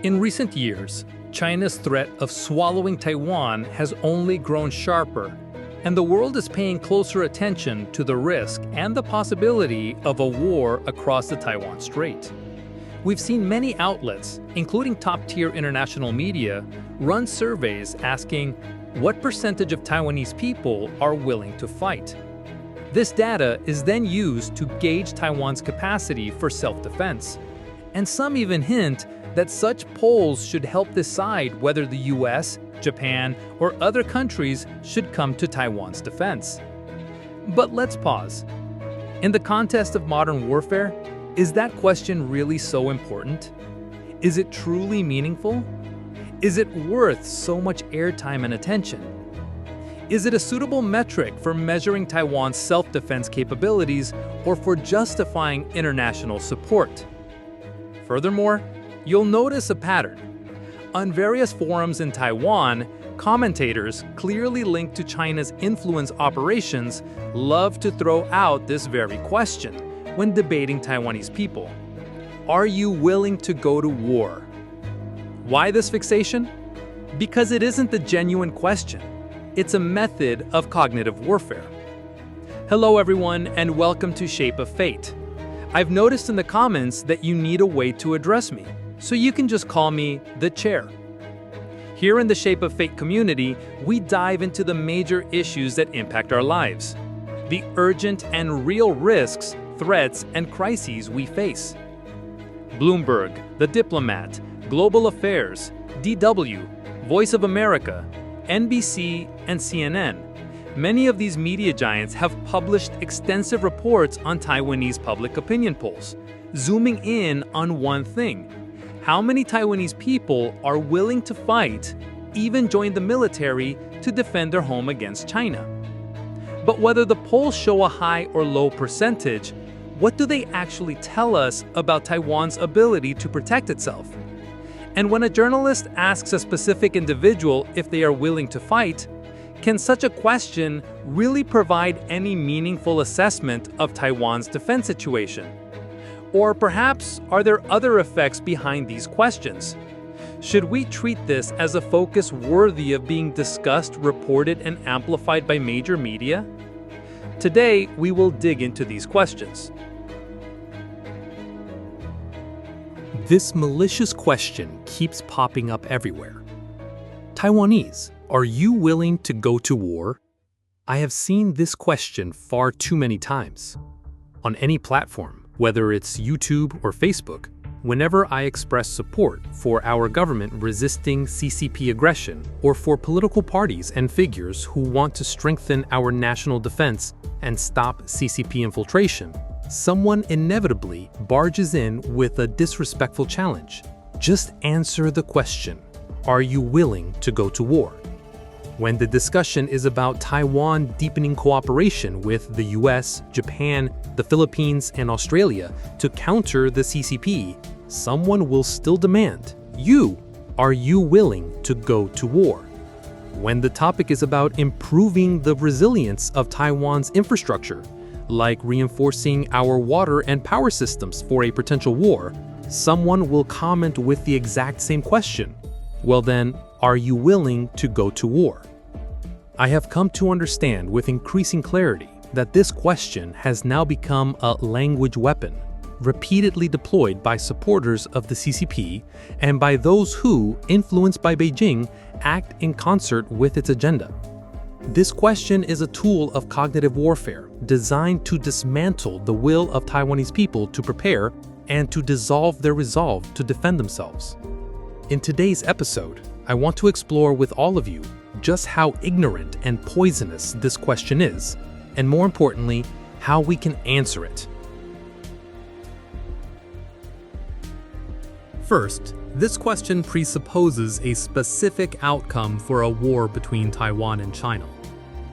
In recent years, China's threat of swallowing Taiwan has only grown sharper, and the world is paying closer attention to the risk and the possibility of a war across the Taiwan Strait. We've seen many outlets, including top-tier international media, run surveys asking what percentage of Taiwanese people are willing to fight. This data is then used to gauge Taiwan's capacity for self-defense, and some even hint that such polls should help decide whether the US, Japan, or other countries should come to Taiwan's defense. But let's pause. In the context of modern warfare, is that question really so important? Is it truly meaningful? Is it worth so much airtime and attention? Is it a suitable metric for measuring Taiwan's self-defense capabilities or for justifying international support? Furthermore, you'll notice a pattern. On various forums in Taiwan, commentators clearly linked to China's influence operations love to throw out this very question when debating Taiwanese people. Are you willing to go to war? Why this fixation? Because it isn't the genuine question. It's a method of cognitive warfare. Hello everyone, and welcome to Shape of Fate. I've noticed in the comments that you need a way to address me, so you can just call me the Chair. Here in the Shape of Fate community, we dive into the major issues that impact our lives, the urgent and real risks, threats, and crises we face. Bloomberg, The Diplomat, Global Affairs, DW, Voice of America, NBC, and CNN. Many of these media giants have published extensive reports on Taiwanese public opinion polls, zooming in on one thing: how many Taiwanese people are willing to fight, even join the military, to defend their home against China. But whether the polls show a high or low percentage, what do they actually tell us about Taiwan's ability to protect itself? And when a journalist asks a specific individual if they are willing to fight, can such a question really provide any meaningful assessment of Taiwan's defense situation? Or perhaps, are there other effects behind these questions? Should we treat this as a focus worthy of being discussed, reported, and amplified by major media? Today, we will dig into these questions. This malicious question keeps popping up everywhere. Taiwanese, are you willing to go to war? I have seen this question far too many times. On any platform, whether it's YouTube or Facebook, whenever I express support for our government resisting CCP aggression or for political parties and figures who want to strengthen our national defense and stop CCP infiltration, someone inevitably barges in with a disrespectful challenge. Just answer the question: are you willing to go to war? When the discussion is about Taiwan deepening cooperation with the US, Japan, the Philippines, and Australia to counter the CCP, someone will still demand, are you willing to go to war? When the topic is about improving the resilience of Taiwan's infrastructure, like reinforcing our water and power systems for a potential war, someone will comment with the exact same question. Well then, are you willing to go to war? I have come to understand with increasing clarity that this question has now become a language weapon, repeatedly deployed by supporters of the CCP and by those who, influenced by Beijing, act in concert with its agenda. This question is a tool of cognitive warfare designed to dismantle the will of Taiwanese people to prepare and to dissolve their resolve to defend themselves. In today's episode, I want to explore with all of you just how ignorant and poisonous this question is, and more importantly, how we can answer it. First, this question presupposes a specific outcome for a war between Taiwan and China.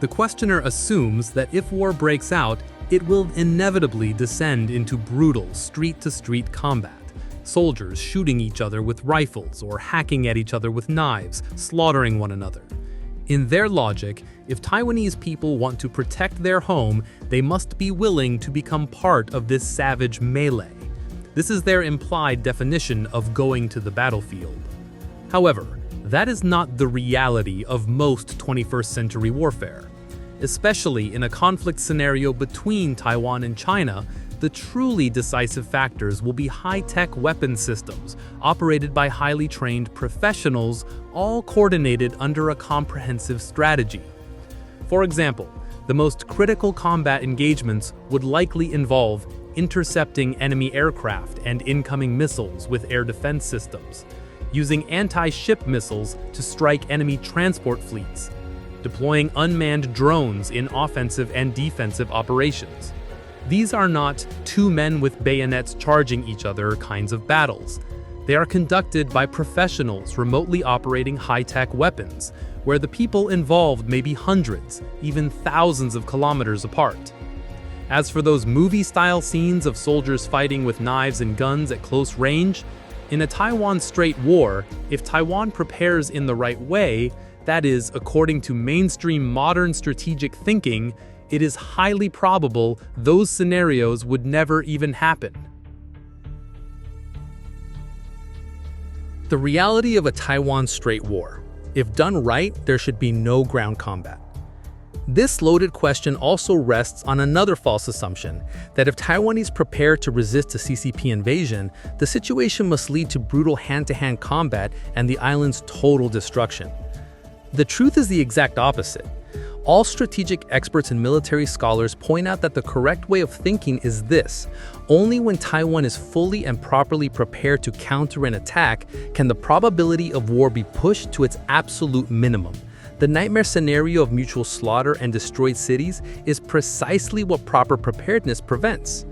The questioner assumes that if war breaks out, it will inevitably descend into brutal street-to-street combat, soldiers shooting each other with rifles or hacking at each other with knives, slaughtering one another. In their logic, if Taiwanese people want to protect their home, they must be willing to become part of this savage melee. This is their implied definition of going to the battlefield. However, that is not the reality of most 21st century warfare. Especially in a conflict scenario between Taiwan and China, the truly decisive factors will be high-tech weapon systems operated by highly trained professionals, all coordinated under a comprehensive strategy. For example, the most critical combat engagements would likely involve intercepting enemy aircraft and incoming missiles with air defense systems, using anti-ship missiles to strike enemy transport fleets, deploying unmanned drones in offensive and defensive operations. These are not two men with bayonets charging each other kinds of battles. They are conducted by professionals remotely operating high-tech weapons, where the people involved may be hundreds, even thousands of kilometers apart. As for those movie-style scenes of soldiers fighting with knives and guns at close range, in a Taiwan Strait war, if Taiwan prepares in the right way, that is, according to mainstream modern strategic thinking, it is highly probable those scenarios would never even happen. The reality of a Taiwan Strait war. If done right, there should be no ground combat. This loaded question also rests on another false assumption, that if Taiwanese prepare to resist a CCP invasion, the situation must lead to brutal hand-to-hand combat and the island's total destruction. The truth is the exact opposite. All strategic experts and military scholars point out that the correct way of thinking is this: only when Taiwan is fully and properly prepared to counter an attack can the probability of war be pushed to its absolute minimum. The nightmare scenario of mutual slaughter and destroyed cities is precisely what proper preparedness prevents.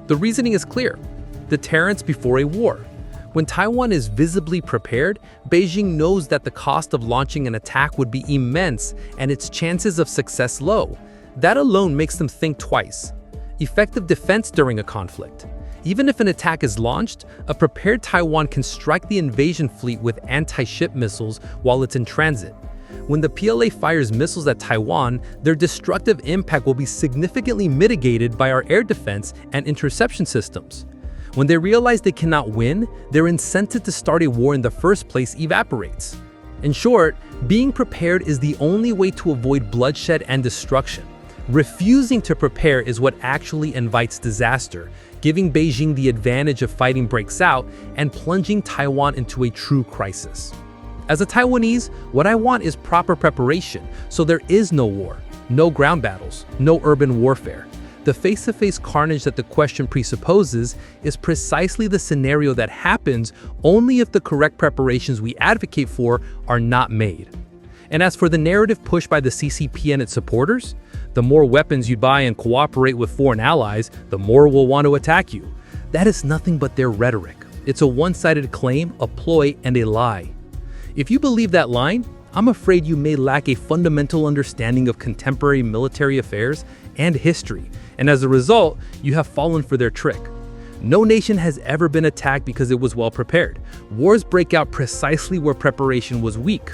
The reasoning is clear: deterrence before a war. When Taiwan is visibly prepared, Beijing knows that the cost of launching an attack would be immense and its chances of success low. That alone makes them think twice. Effective defense during a conflict. Even if an attack is launched, a prepared Taiwan can strike the invasion fleet with anti-ship missiles while it's in transit. When the PLA fires missiles at Taiwan, their destructive impact will be significantly mitigated by our air defense and interception systems. When they realize they cannot win, their incentive to start a war in the first place evaporates. In short, being prepared is the only way to avoid bloodshed and destruction. Refusing to prepare is what actually invites disaster, giving Beijing the advantage if fighting breaks out and plunging Taiwan into a true crisis. As a Taiwanese, what I want is proper preparation, so there is no war, no ground battles, no urban warfare. The face-to-face carnage that the question presupposes is precisely the scenario that happens only if the correct preparations we advocate for are not made. And as for the narrative pushed by the CCP and its supporters, the more weapons you buy and cooperate with foreign allies, the more will want to attack you. That is nothing but their rhetoric. It's a one-sided claim, a ploy, and a lie. If you believe that line, I'm afraid you may lack a fundamental understanding of contemporary military affairs and history, and as a result, you have fallen for their trick. No nation has ever been attacked because it was well prepared. Wars break out precisely where preparation was weak.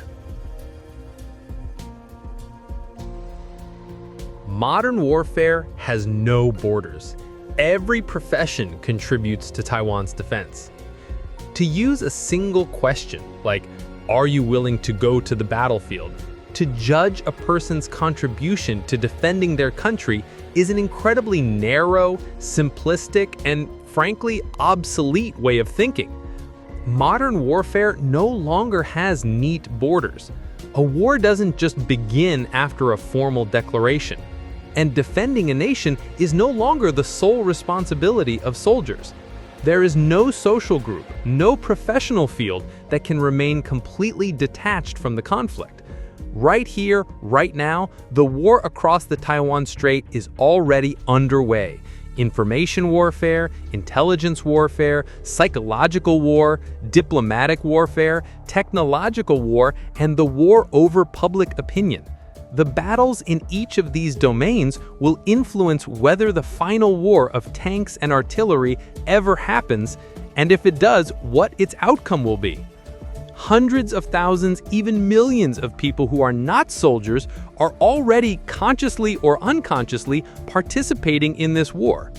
Modern warfare has no borders. Every profession contributes to Taiwan's defense. To use a single question, like, "Are you willing to go to the battlefield?" to judge a person's contribution to defending their country is an incredibly narrow, simplistic, and frankly obsolete way of thinking. Modern warfare no longer has neat borders. A war doesn't just begin after a formal declaration. And defending a nation is no longer the sole responsibility of soldiers. There is no social group, no professional field that can remain completely detached from the conflict. Right here, right now, the war across the Taiwan Strait is already underway. Information warfare, intelligence warfare, psychological war, diplomatic warfare, technological war, and the war over public opinion. The battles in each of these domains will influence whether the final war of tanks and artillery ever happens, and if it does, what its outcome will be. Hundreds of thousands, even millions of people who are not soldiers are already consciously or unconsciously participating in this war.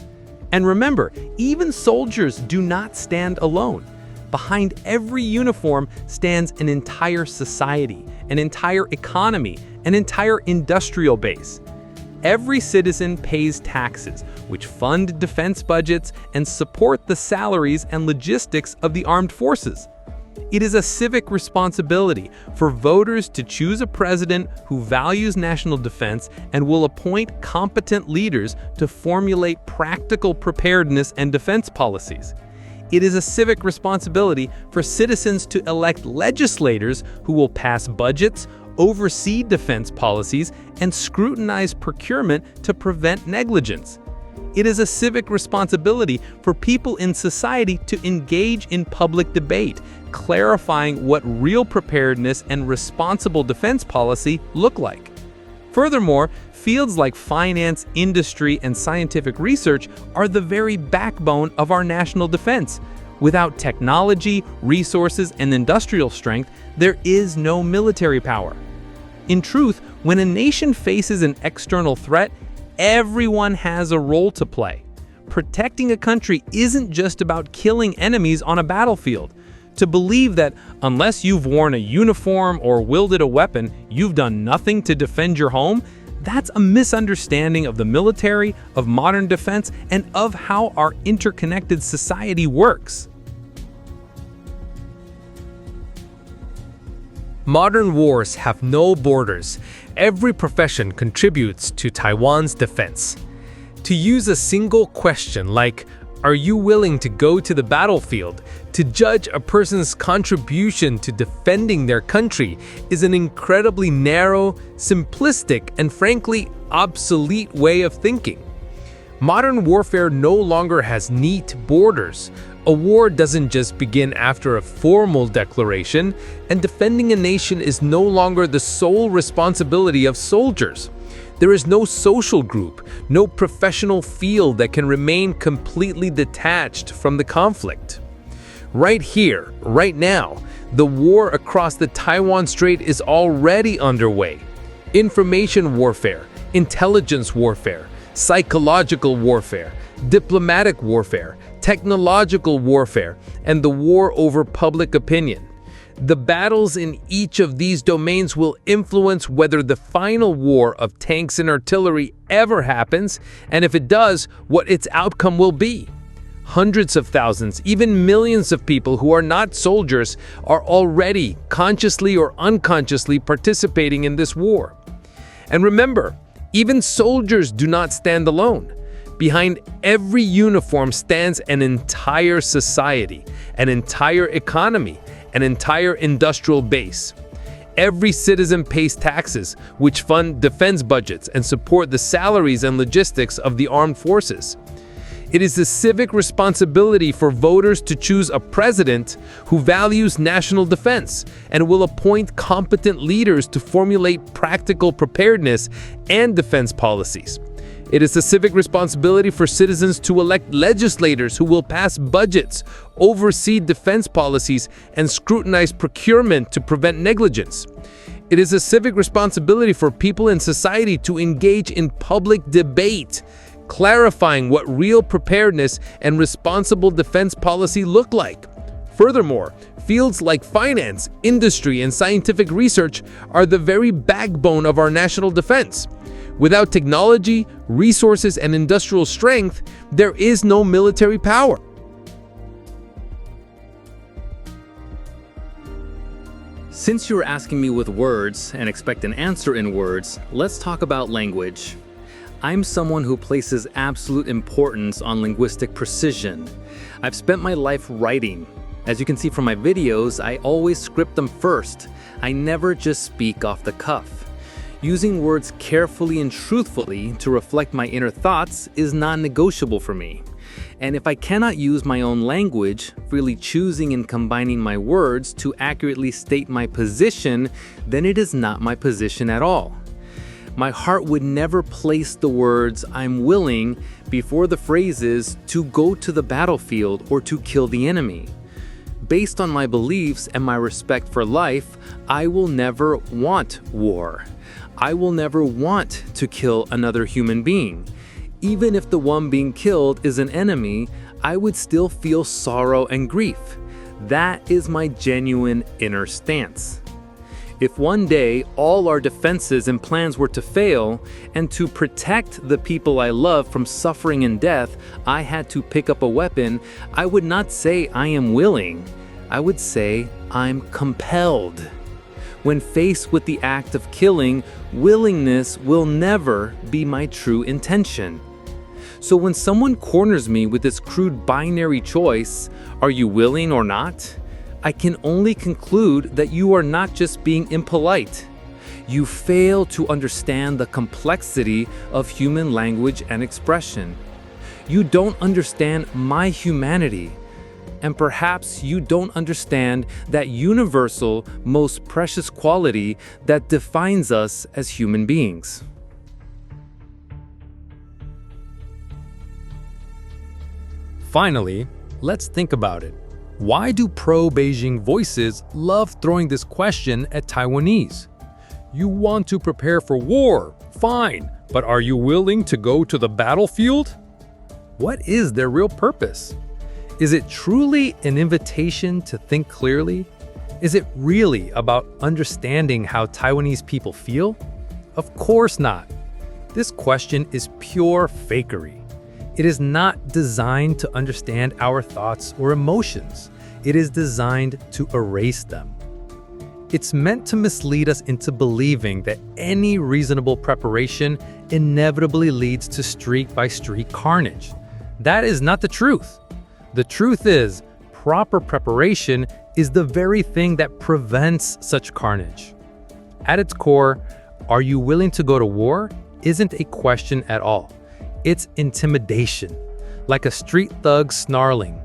And remember, even soldiers do not stand alone. Behind every uniform stands an entire society, an entire economy, an entire industrial base. Every citizen pays taxes, which fund defense budgets and support the salaries and logistics of the armed forces. It is a civic responsibility for voters to choose a president who values national defense and will appoint competent leaders to formulate practical preparedness and defense policies. It is a civic responsibility for citizens to elect legislators who will pass budgets, oversee defense policies, and scrutinize procurement to prevent negligence. It is a civic responsibility for people in society to engage in public debate, clarifying what real preparedness and responsible defense policy look like. Furthermore, fields like finance, industry, and scientific research are the very backbone of our national defense. Without technology, resources, and industrial strength, there is no military power. In truth, when a nation faces an external threat, everyone has a role to play. Protecting a country isn't just about killing enemies on a battlefield. To believe that unless you've worn a uniform or wielded a weapon, you've done nothing to defend your home, that's a misunderstanding of the military, of modern defense, and of how our interconnected society works. Modern wars have no borders. Every profession contributes to Taiwan's defense. To use a single question like, "Are you willing to go to the battlefield?" to judge a person's contribution to defending their country is an incredibly narrow, simplistic, and frankly, obsolete way of thinking. Modern warfare no longer has neat borders. A war doesn't just begin after a formal declaration, and defending a nation is no longer the sole responsibility of soldiers. There is no social group, no professional field that can remain completely detached from the conflict. Right here, right now, the war across the Taiwan Strait is already underway. Information warfare, intelligence warfare, psychological warfare, diplomatic warfare, technological warfare, and the war over public opinion. The battles in each of these domains will influence whether the final war of tanks and artillery ever happens, and if it does, what its outcome will be. Hundreds of thousands, even millions of people who are not soldiers are already, consciously or unconsciously, participating in this war. And remember, even soldiers do not stand alone. Behind every uniform stands an entire society, an entire economy, an entire industrial base. Every citizen pays taxes, which fund defense budgets and support the salaries and logistics of the armed forces. It is the civic responsibility for voters to choose a president who values national defense and will appoint competent leaders to formulate practical preparedness and defense policies. It is the civic responsibility for citizens to elect legislators who will pass budgets, oversee defense policies, and scrutinize procurement to prevent negligence. It is a civic responsibility for people in society to engage in public debate, clarifying what real preparedness and responsible defense policy look like. Furthermore, fields like finance, industry, and scientific research are the very backbone of our national defense. Without technology, resources, and industrial strength, there is no military power. Since you're asking me with words and expect an answer in words, let's talk about language. I'm someone who places absolute importance on linguistic precision. I've spent my life writing. As you can see from my videos, I always script them first. I never just speak off the cuff. Using words carefully and truthfully to reflect my inner thoughts is non-negotiable for me. And if I cannot use my own language, freely choosing and combining my words to accurately state my position, then it is not my position at all. My heart would never place the words "I'm willing" before the phrases "to go to the battlefield" or "to kill the enemy." Based on my beliefs and my respect for life, I will never want war. I will never want to kill another human being. Even if the one being killed is an enemy, I would still feel sorrow and grief. That is my genuine inner stance. If one day all our defenses and plans were to fail, and to protect the people I love from suffering and death, I had to pick up a weapon, I would not say I am willing. I would say I'm compelled. When faced with the act of killing, willingness will never be my true intention. So when someone corners me with this crude binary choice, are you willing or not? I can only conclude that you are not just being impolite. You fail to understand the complexity of human language and expression. You don't understand my humanity. And perhaps you don't understand that universal, most precious quality that defines us as human beings. Finally, let's think about it. Why do pro-Beijing voices love throwing this question at Taiwanese? You want to prepare for war? Fine, but are you willing to go to the battlefield? What is their real purpose? Is it truly an invitation to think clearly? Is it really about understanding how Taiwanese people feel? Of course not. This question is pure fakery. It is not designed to understand our thoughts or emotions. It is designed to erase them. It's meant to mislead us into believing that any reasonable preparation inevitably leads to street-by-street carnage. That is not the truth. The truth is, proper preparation is the very thing that prevents such carnage. At its core, are you willing to go to war? Isn't a question at all. It's intimidation, like a street thug snarling,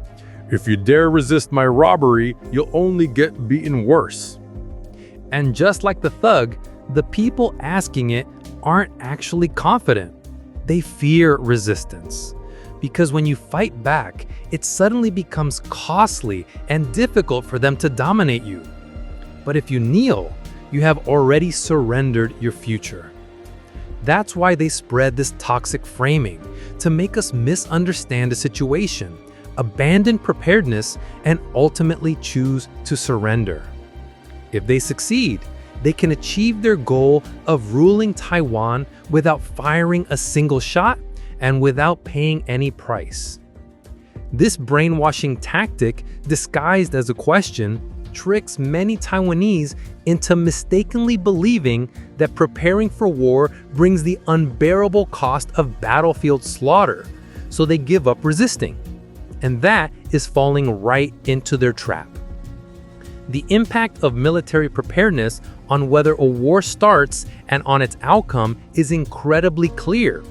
"If you dare resist my robbery, you'll only get beaten worse." And just like the thug, the people asking it aren't actually confident. They fear resistance. Because when you fight back, it suddenly becomes costly and difficult for them to dominate you. But if you kneel, you have already surrendered your future. That's why they spread this toxic framing, to make us misunderstand the situation, abandon preparedness, and ultimately choose to surrender. If they succeed, they can achieve their goal of ruling Taiwan without firing a single shot and without paying any price. This brainwashing tactic, disguised as a question, tricks many Taiwanese into mistakenly believing that preparing for war brings the unbearable cost of battlefield slaughter, so they give up resisting. And that is falling right into their trap. The impact of military preparedness on whether a war starts and on its outcome is incredibly clear.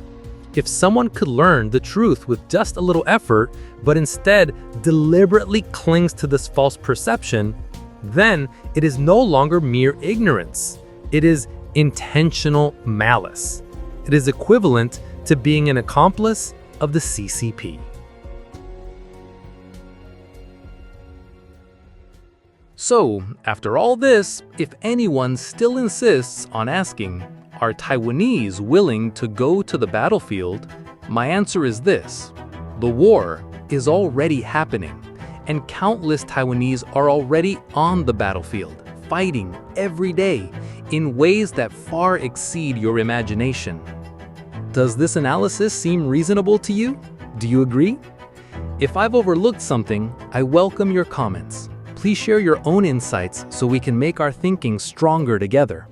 If someone could learn the truth with just a little effort, but instead deliberately clings to this false perception, then it is no longer mere ignorance. It is intentional malice. It is equivalent to being an accomplice of the CCP. So, after all this, if anyone still insists on asking, are Taiwanese willing to go to the battlefield? My answer is this: the war is already happening, and countless Taiwanese are already on the battlefield, fighting every day in ways that far exceed your imagination. Does this analysis seem reasonable to you? Do you agree? If I've overlooked something, I welcome your comments. Please share your own insights so we can make our thinking stronger together.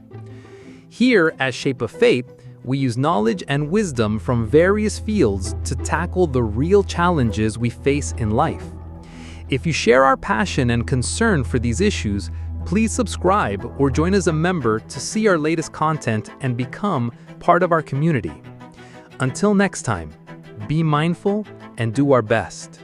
Here at Shape of Fate, we use knowledge and wisdom from various fields to tackle the real challenges we face in life. If you share our passion and concern for these issues, please subscribe or join as a member to see our latest content and become part of our community. Until next time, be mindful and do our best.